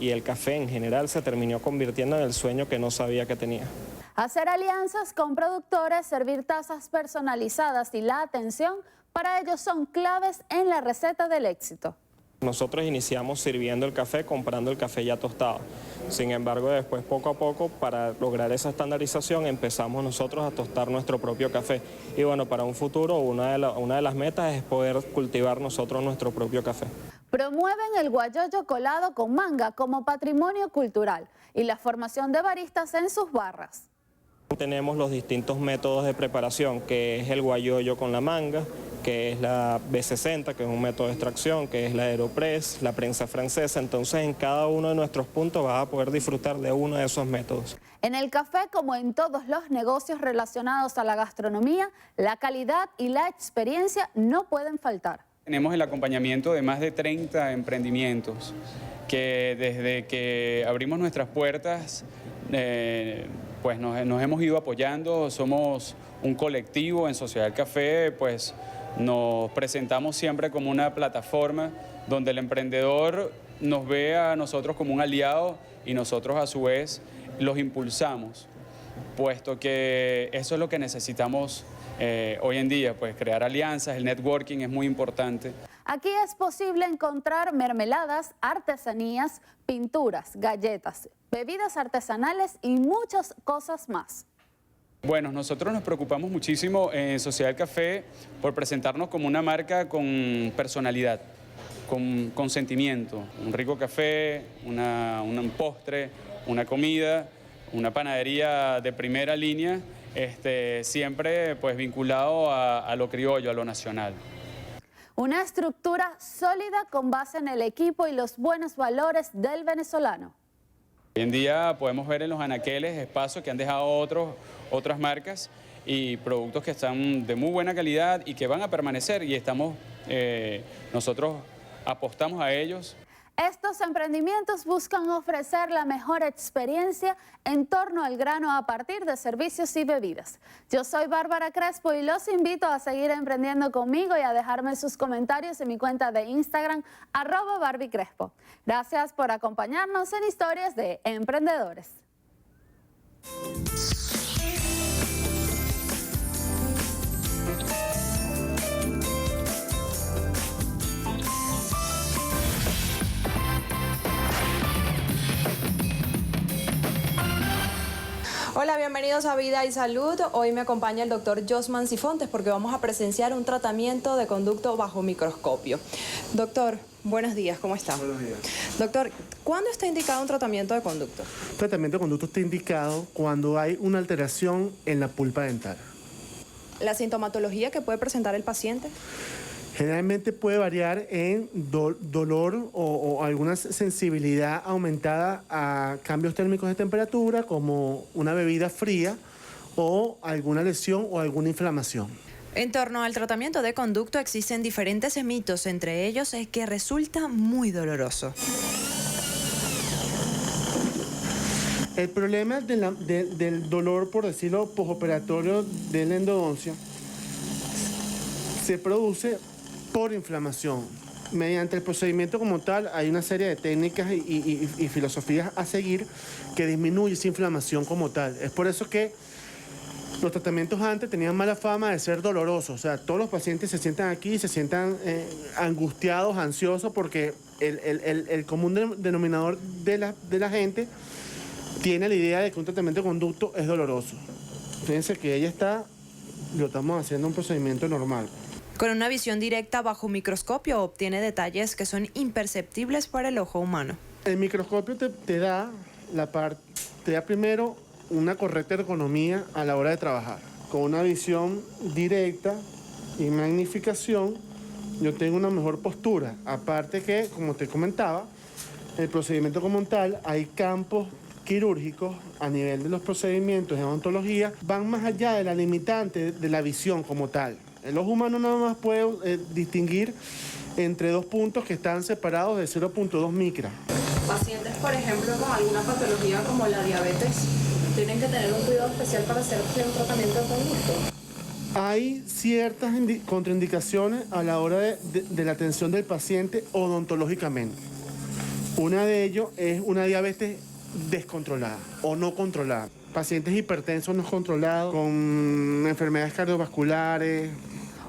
y el café en general se terminó convirtiendo en el sueño que no sabía que tenía. Hacer alianzas con productores, servir tazas personalizadas y la atención, para ellos son claves en la receta del éxito. Nosotros iniciamos sirviendo el café, comprando el café ya tostado. Sin embargo, después, poco a poco, para lograr esa estandarización, empezamos nosotros a tostar nuestro propio café. Y bueno, para un futuro, una de las metas es poder cultivar nosotros nuestro propio café. Promueven el guayoyo colado con manga como patrimonio cultural y la formación de baristas en sus barras. Tenemos los distintos métodos de preparación, que es el guayoyo con la manga, que es la B60, que es un método de extracción, que es la Aeropress, la prensa francesa. Entonces, en cada uno de nuestros puntos vas a poder disfrutar de uno de esos métodos. En el café, como en todos los negocios relacionados a la gastronomía, la calidad y la experiencia no pueden faltar. Tenemos el acompañamiento de más de 30 emprendimientos que desde que abrimos nuestras puertas pues nos hemos ido apoyando. Somos un colectivo en Sociedad del Café, pues nos presentamos siempre como una plataforma donde el emprendedor nos ve a nosotros como un aliado y nosotros a su vez los impulsamos, puesto que eso es lo que necesitamos hoy en día, pues crear alianzas, el networking es muy importante. Aquí es posible encontrar mermeladas, artesanías, pinturas, galletas, bebidas artesanales y muchas cosas más. Bueno, nosotros nos preocupamos muchísimo en Sociedad del Café por presentarnos como una marca con personalidad, con sentimiento. Un rico café, un postre, una comida, una panadería de primera línea, siempre pues vinculado a lo criollo, a lo nacional. Una estructura sólida con base en el equipo y los buenos valores del venezolano. Hoy en día podemos ver en los anaqueles espacios que han dejado otras marcas y productos que están de muy buena calidad y que van a permanecer, y nosotros apostamos a ellos. Estos emprendimientos buscan ofrecer la mejor experiencia en torno al grano a partir de servicios y bebidas. Yo soy Bárbara Crespo y los invito a seguir emprendiendo conmigo y a dejarme sus comentarios en mi cuenta de Instagram, @BarbieCrespo. Gracias por acompañarnos en Historias de Emprendedores. Hola, bienvenidos a Vida y Salud. Hoy me acompaña el doctor Josman Sifontes porque vamos a presenciar un tratamiento de conducto bajo microscopio. Doctor, buenos días, ¿cómo está? Buenos días. Doctor, ¿cuándo está indicado un tratamiento de conducto? El tratamiento de conducto está indicado cuando hay una alteración en la pulpa dental. ¿La sintomatología que puede presentar el paciente? Generalmente puede variar en dolor o alguna sensibilidad aumentada a cambios térmicos de temperatura, como una bebida fría o alguna lesión o alguna inflamación. En torno al tratamiento de conducto existen diferentes mitos, entre ellos es que resulta muy doloroso. El problema del dolor, por decirlo, postoperatorio de la endodoncia se produce por inflamación. Mediante el procedimiento como tal, hay una serie de técnicas y filosofías a seguir que disminuye esa inflamación como tal. Es por eso que los tratamientos antes tenían mala fama de ser dolorosos. O sea, todos los pacientes se sientan aquí y se sientan angustiados, ansiosos, porque el común denominador de la gente tiene la idea de que un tratamiento de conducto es doloroso. Fíjense que ella lo estamos haciendo un procedimiento normal. Con una visión directa bajo microscopio obtiene detalles que son imperceptibles para el ojo humano. El microscopio te da primero una correcta ergonomía a la hora de trabajar. Con una visión directa y magnificación, yo tengo una mejor postura. Aparte que, como te comentaba, el procedimiento como tal, hay campos quirúrgicos a nivel de los procedimientos en odontología, van más allá de la limitante de la visión como tal. El ojo humano nada más puede distinguir entre dos puntos que están separados de 0.2 micras. Pacientes, por ejemplo, con alguna patología como la diabetes, ¿tienen que tener un cuidado especial para hacer un tratamiento de conducto? Hay ciertas contraindicaciones a la hora de la atención del paciente odontológicamente. Una de ellos es una diabetes descontrolada o no controlada. Pacientes hipertensos no controlados, con enfermedades cardiovasculares.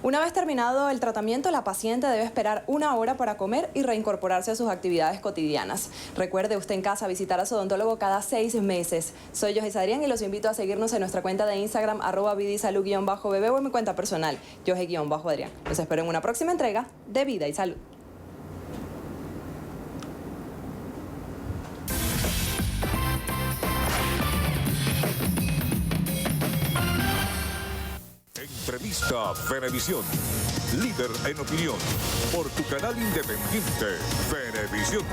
Una vez terminado el tratamiento, la paciente debe esperar 1 hora para comer y reincorporarse a sus actividades cotidianas. Recuerde usted en casa visitar a su odontólogo cada 6 meses. Soy Yohei Adrián y los invito a seguirnos en nuestra cuenta de Instagram @vidasalud_bebé o en mi cuenta personal, Yohei_Adrián. Los espero en una próxima entrega de Vida y Salud. Entrevista Venevisión, líder en opinión, por tu canal independiente, Venevisión.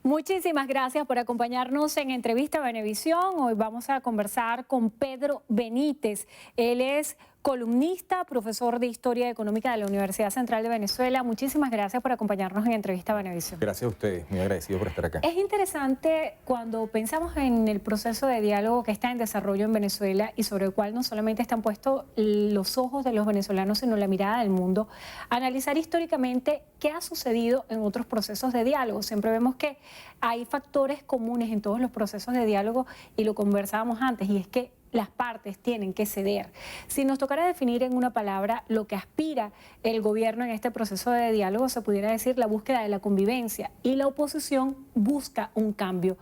Muchísimas gracias por acompañarnos en Entrevista Venevisión. Hoy vamos a conversar con Pedro Benítez. Él es columnista, profesor de Historia Económica de la Universidad Central de Venezuela. Muchísimas gracias por acompañarnos en Entrevista Venevisión. Gracias a ustedes, muy agradecido por estar acá. Es interesante cuando pensamos en el proceso de diálogo que está en desarrollo en Venezuela y sobre el cual no solamente están puestos los ojos de los venezolanos, sino la mirada del mundo, analizar históricamente qué ha sucedido en otros procesos de diálogo. Siempre vemos que hay factores comunes en todos los procesos de diálogo y lo conversábamos antes, y es que las partes tienen que ceder. Si nos tocara definir en una palabra lo que aspira el gobierno en este proceso de diálogo, se pudiera decir la búsqueda de la convivencia, y la oposición busca un cambio.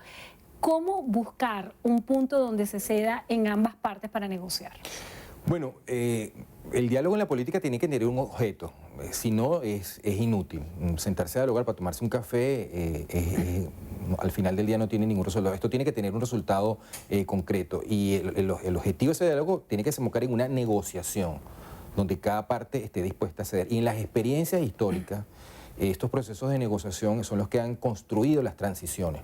¿Cómo buscar un punto donde se ceda en ambas partes para negociar? Bueno, el diálogo en la política tiene que tener un objeto, si no es inútil. Sentarse a dialogar para tomarse un café al final del día no tiene ningún resultado. Esto tiene que tener un resultado concreto, y el objetivo de ese diálogo tiene que desembocar en una negociación donde cada parte esté dispuesta a ceder. Y en las experiencias históricas, estos procesos de negociación son los que han construido las transiciones,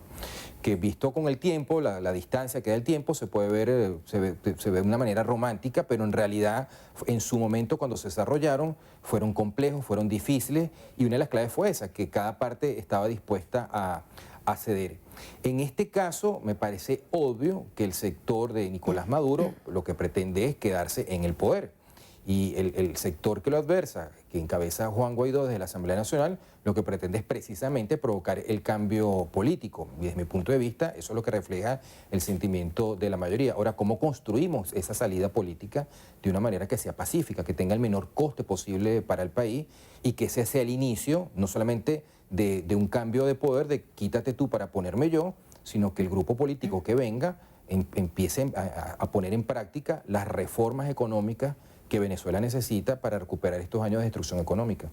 que visto con el tiempo, la distancia que da el tiempo, se puede ver, se ve de una manera romántica, pero en realidad en su momento cuando se desarrollaron fueron complejos, fueron difíciles, y una de las claves fue esa, que cada parte estaba dispuesta a ceder. En este caso me parece obvio que el sector de Nicolás Maduro lo que pretende es quedarse en el poder. Y el sector que lo adversa, que encabeza Juan Guaidó desde la Asamblea Nacional, lo que pretende es precisamente provocar el cambio político. Y desde mi punto de vista, eso es lo que refleja el sentimiento de la mayoría. Ahora, ¿cómo construimos esa salida política de una manera que sea pacífica, que tenga el menor coste posible para el país, y que ese sea el inicio, no solamente de un cambio de poder, de quítate tú para ponerme yo, sino que el grupo político que venga empiece a poner en práctica las reformas económicas que Venezuela necesita para recuperar estos años de destrucción económica.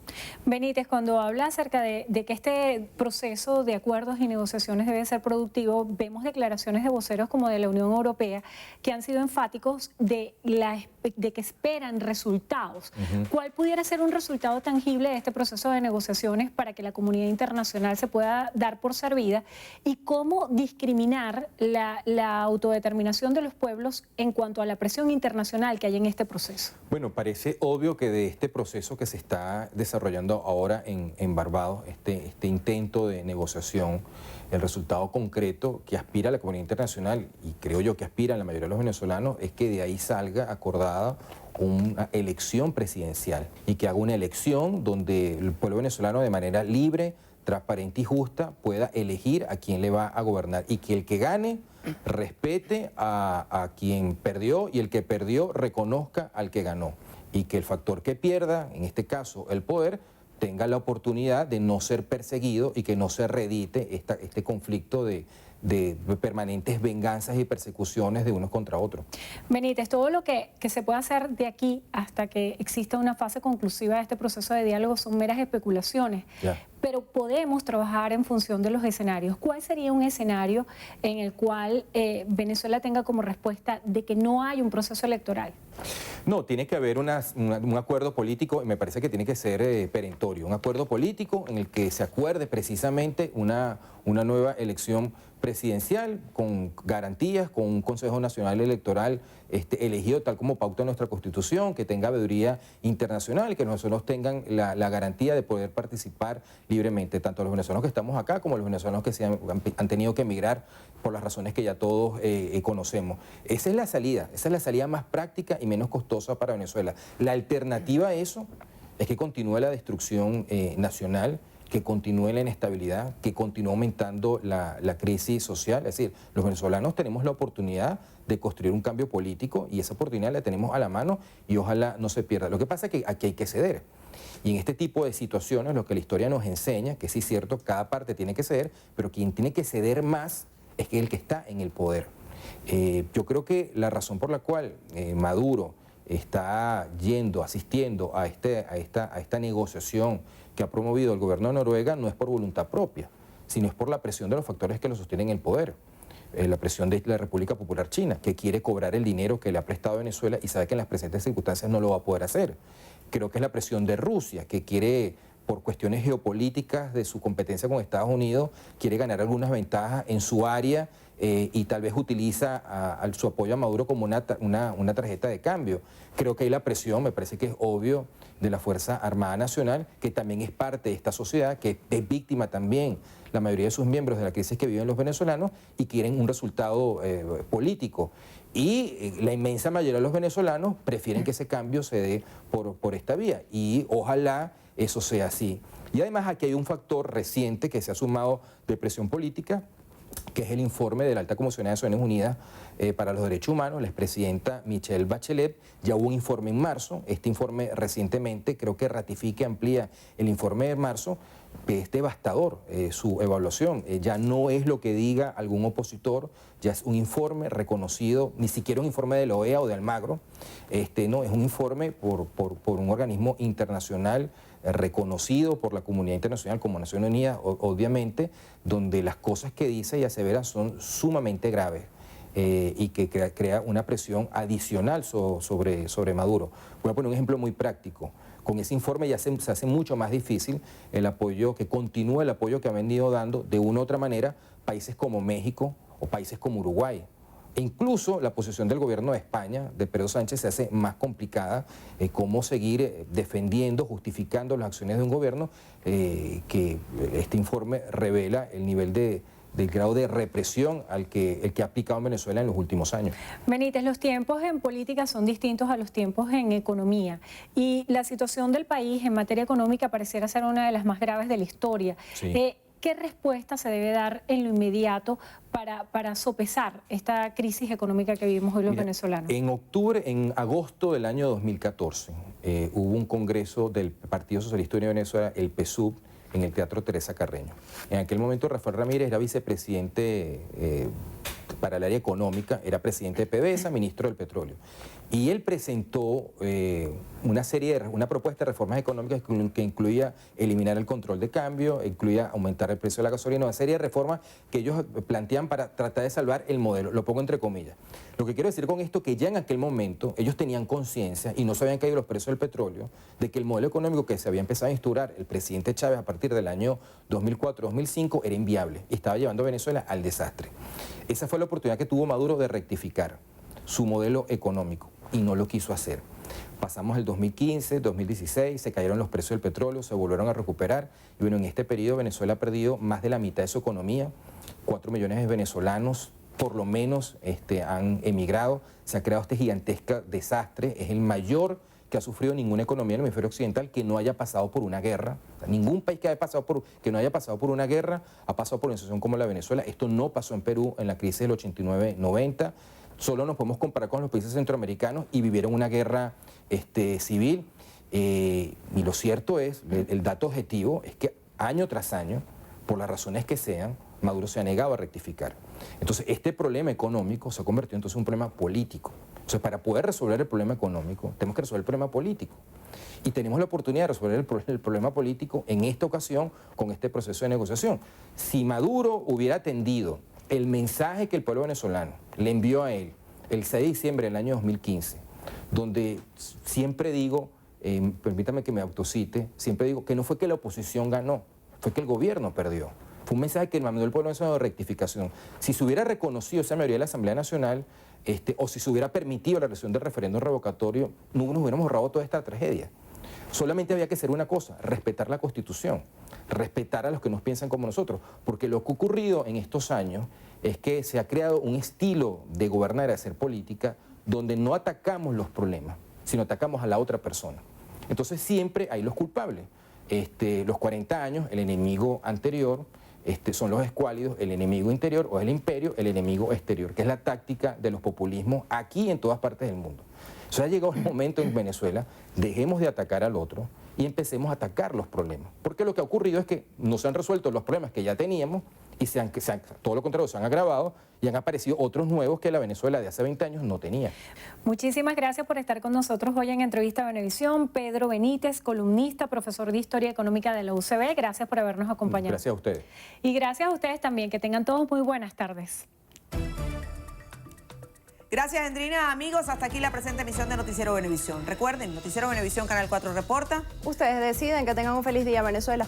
Benítez, cuando habla acerca de que este proceso de acuerdos y negociaciones debe ser productivo, vemos declaraciones de voceros como de la Unión Europea que han sido enfáticos de que esperan resultados. ¿Cuál pudiera ser un resultado tangible de este proceso de negociaciones para que la comunidad internacional se pueda dar por servida? ¿Y cómo discriminar la autodeterminación de los pueblos en cuanto a la presión internacional que hay en este proceso? Bueno, parece obvio que de este proceso que se está desarrollando ahora en Barbados, este intento de negociación, el resultado concreto que aspira la comunidad internacional, y creo yo que aspiran la mayoría de los venezolanos, es que de ahí salga acordada una elección presidencial, y que haga una elección donde el pueblo venezolano de manera libre, transparente y justa pueda elegir a quién le va a gobernar, y que el que gane respete a quien perdió, y el que perdió reconozca al que ganó, y que el factor que pierda, en este caso el poder, tenga la oportunidad de no ser perseguido y que no se reedite este conflicto de permanentes venganzas y persecuciones de unos contra otros. Benítez, todo lo que se puede hacer de aquí hasta que exista una fase conclusiva de este proceso de diálogo son meras especulaciones. Ya. Pero podemos trabajar en función de los escenarios. ¿Cuál sería un escenario en el cual Venezuela tenga como respuesta de que no hay un proceso electoral? No, tiene que haber un acuerdo político, y me parece que tiene que ser perentorio, un acuerdo político en el que se acuerde precisamente una nueva elección presidencial con garantías, con un Consejo Nacional Electoral elegido tal como pauta nuestra Constitución, que tenga veeduría internacional, que nosotros tengan la garantía de poder participar libremente, tanto los venezolanos que estamos acá como los venezolanos que han tenido que emigrar por las razones que ya todos conocemos. Esa es la salida más práctica y menos costosa para Venezuela. La alternativa a eso es que continúe la destrucción nacional, que continúe la inestabilidad, que continúe aumentando la crisis social. Es decir, los venezolanos tenemos la oportunidad de construir un cambio político y esa oportunidad la tenemos a la mano y ojalá no se pierda. Lo que pasa es que aquí hay que ceder. Y en este tipo de situaciones lo que la historia nos enseña, que sí es cierto, cada parte tiene que ceder, pero quien tiene que ceder más es el que está en el poder. Yo creo que la razón por la cual Maduro está asistiendo a esta negociación que ha promovido el gobierno de Noruega no es por voluntad propia, sino es por la presión de los factores que lo sostienen en el poder. La presión de la República Popular China, que quiere cobrar el dinero que le ha prestado a Venezuela y sabe que en las presentes circunstancias no lo va a poder hacer. Creo que es la presión de Rusia, que quiere, por cuestiones geopolíticas de su competencia con Estados Unidos, quiere ganar algunas ventajas en su área y tal vez utiliza su apoyo a Maduro como una tarjeta de cambio. Creo que hay la presión, me parece que es obvio, de la Fuerza Armada Nacional, que también es parte de esta sociedad, que es víctima también, la mayoría de sus miembros, de la crisis que viven los venezolanos y quieren un resultado político. Y la inmensa mayoría de los venezolanos prefieren que ese cambio se dé por esta vía y ojalá eso sea así. Y además aquí hay un factor reciente que se ha sumado de presión política, que es el informe de la Alta Comisionada de Naciones Unidas para los Derechos Humanos, la expresidenta Michelle Bachelet. Ya hubo un informe en marzo, este informe recientemente creo que ratifica y amplía el informe de marzo, que es devastador su evaluación. Ya no es lo que diga algún opositor, ya es un informe reconocido, ni siquiera un informe de la OEA o de Almagro, no, es un informe por un organismo internacional reconocido por la comunidad internacional como Naciones Unidas, obviamente, donde las cosas que dice y asevera son sumamente graves y que crea una presión adicional sobre Maduro. Voy a poner un ejemplo muy práctico. Con ese informe ya se hace mucho más difícil el apoyo, que continúe el apoyo que han venido dando de una u otra manera países como México o países como Uruguay. E incluso la posición del gobierno de España, de Pedro Sánchez, se hace más complicada, cómo seguir defendiendo, justificando las acciones de un gobierno que este informe revela el nivel del grado de represión el que ha aplicado en Venezuela en los últimos años. Benítez, los tiempos en política son distintos a los tiempos en economía y la situación del país en materia económica pareciera ser una de las más graves de la historia. Sí. ¿Qué respuesta se debe dar en lo inmediato para sopesar esta crisis económica que vivimos hoy los venezolanos? En agosto del año 2014, hubo un congreso del Partido Socialista Unido de Venezuela, el PSUV, en el Teatro Teresa Carreño. En aquel momento Rafael Ramírez era vicepresidente para el área económica, era presidente de PDVSA, ministro del Petróleo. Y él presentó una propuesta de reformas económicas que incluía eliminar el control de cambio, incluía aumentar el precio de la gasolina, una serie de reformas que ellos plantean para tratar de salvar el modelo, lo pongo entre comillas. Lo que quiero decir con esto es que ya en aquel momento ellos tenían conciencia y no se habían caído los precios del petróleo, de que el modelo económico que se había empezado a instaurar el presidente Chávez a partir del año 2004-2005 era inviable y estaba llevando a Venezuela al desastre. Esa fue la oportunidad que tuvo Maduro de rectificar su modelo económico y no lo quiso hacer. Pasamos el 2015, 2016, se cayeron los precios del petróleo, se volvieron a recuperar y bueno, en este periodo Venezuela ha perdido más de la mitad de su economía, 4 millones de venezolanos por lo menos han emigrado, se ha creado este gigantesco desastre, es el mayor que ha sufrido ninguna economía en el hemisferio occidental que no haya pasado por una guerra. O sea, ningún país que no haya pasado por una guerra ha pasado por una situación como la de Venezuela. Esto no pasó en Perú en la crisis del 89-90. Solo nos podemos comparar con los países centroamericanos y vivieron una guerra civil. Y lo cierto es, el dato objetivo es que año tras año, por las razones que sean, Maduro se ha negado a rectificar. Entonces, este problema económico se ha convertido entonces en un problema político. Entonces, para poder resolver el problema económico, tenemos que resolver el problema político. Y tenemos la oportunidad de resolver el problema político en esta ocasión con este proceso de negociación. Si Maduro hubiera atendido el mensaje que el pueblo venezolano le envió a él el 6 de diciembre del año 2015, donde siempre digo, permítame que me autocite, siempre digo que no fue que la oposición ganó, fue que el gobierno perdió. Fue un mensaje que mandó el pueblo venezolano de rectificación. Si se hubiera reconocido esa mayoría de la Asamblea Nacional, o si se hubiera permitido la realización del referéndum revocatorio, no nos hubiéramos ahorrado toda esta tragedia. Solamente había que hacer una cosa, respetar la Constitución, respetar a los que nos piensan como nosotros, porque lo que ha ocurrido en estos años es que se ha creado un estilo de gobernar y hacer política donde no atacamos los problemas, sino atacamos a la otra persona. Entonces siempre hay los culpables. Los 40 años, el enemigo anterior, son los escuálidos, el enemigo interior, o el imperio, el enemigo exterior, que es la táctica de los populismos aquí y en todas partes del mundo. O sea, ha llegado el momento en Venezuela, dejemos de atacar al otro y empecemos a atacar los problemas. Porque lo que ha ocurrido es que no se han resuelto los problemas que ya teníamos y todo lo contrario, se han agravado y han aparecido otros nuevos que la Venezuela de hace 20 años no tenía. Muchísimas gracias por estar con nosotros hoy en Entrevista a Venevisión. Pedro Benítez, columnista, profesor de Historia Económica de la UCB. Gracias por habernos acompañado. Gracias a ustedes. Y gracias a ustedes también. Que tengan todos muy buenas tardes. Gracias, Endrina. Amigos, hasta aquí la presente emisión de Noticiero Venevisión. Recuerden, Noticiero Venevisión, Canal 4 reporta. Ustedes deciden. Que tengan un feliz día, Venezuela.